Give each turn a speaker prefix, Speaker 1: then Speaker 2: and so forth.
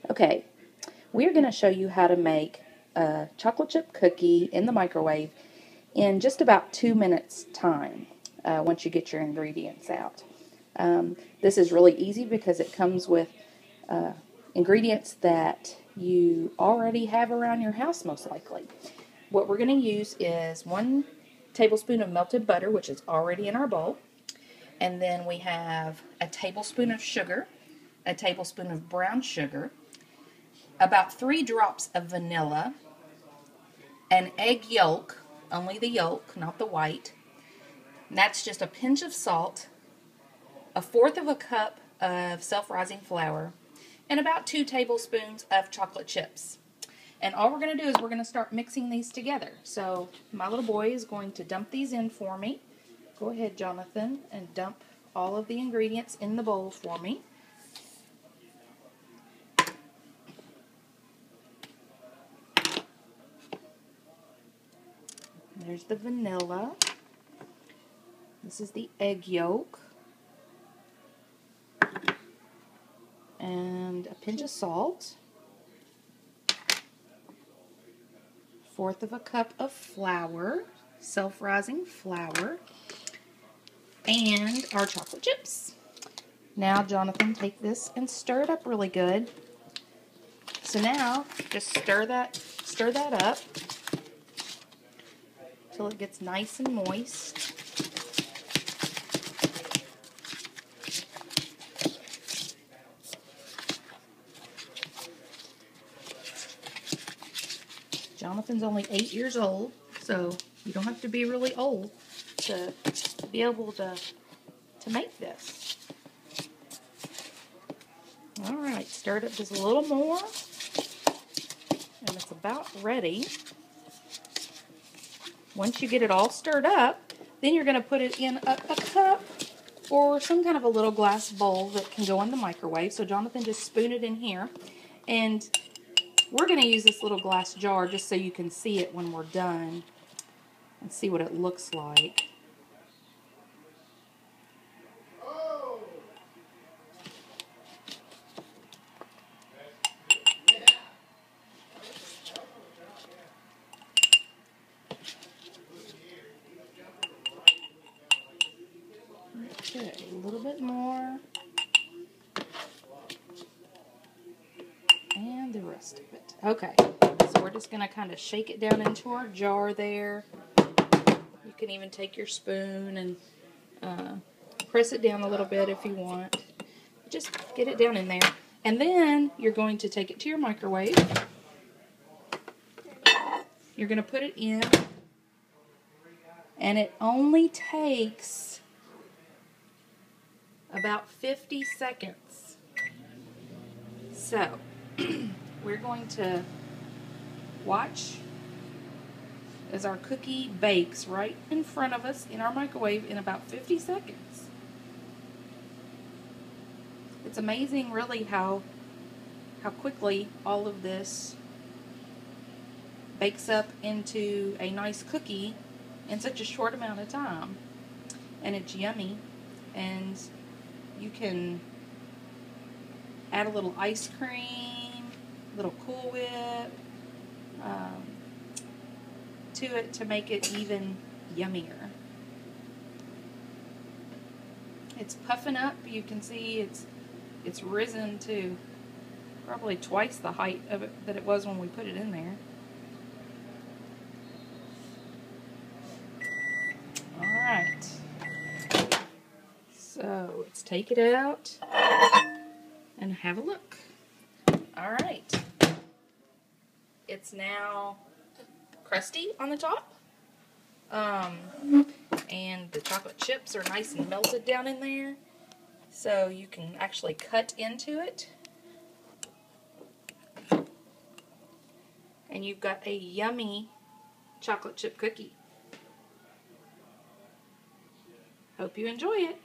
Speaker 1: Okay, we're going to show you how to make a chocolate chip cookie in the microwave in just about 2 minutes time once you get your ingredients out. This is really easy because it comes with ingredients that you already have around your house most likely. What we're going to use is 1 tablespoon of melted butter, which is already in our bowl. And then we have a tablespoon of sugar, a tablespoon of brown sugar, about 3 drops of vanilla, an egg yolk, only the yolk, not the white. And that's just a pinch of salt, 1/4 of a cup of self-rising flour, and about 2 tablespoons of chocolate chips. And all we're going to do is we're going to start mixing these together. So my little boy is going to dump these in for me. Go ahead, Jonathan, and dump all of the ingredients in the bowl for me. There's the vanilla. This is the egg yolk. And a pinch of salt. 1/4 of a cup of flour, self-rising flour, and our chocolate chips. Now, Jonathan, take this and stir it up really good. So now, just stir that up till it gets nice and moist. Jonathan's only 8 years old, so you don't have to be really old to be able to make this. Alright, stir it up just a little more, and it's about ready. Once you get it all stirred up, then you're going to put it in a cup or some kind of a little glass bowl that can go in the microwave. So Jonathan, just spoon it in here, and we're going to use this little glass jar just so you can see it when we're done and see what it looks like. Okay, a little bit more. And the rest of it. Okay, so we're just going to kind of shake it down into our jar there. You can even take your spoon and press it down a little bit if you want. Just get it down in there. And then you're going to take it to your microwave. You're going to put it in. And it only takes about 50 seconds. So, we're going to watch as our cookie bakes right in front of us in our microwave in about 50 seconds. It's amazing really how quickly all of this bakes up into a nice cookie in such a short amount of time. And it's yummy, and you can add a little ice cream, a little Cool Whip to it to make it even yummier. It's puffing up. You can see it's risen to probably twice the height of it that it was when we put it in there. Alright, so let's take it out and have a look. Alright, it's now crusty on the top, and the chocolate chips are nice and melted down in there, so you can actually cut into it, and you've got a yummy chocolate chip cookie. Hope you enjoy it.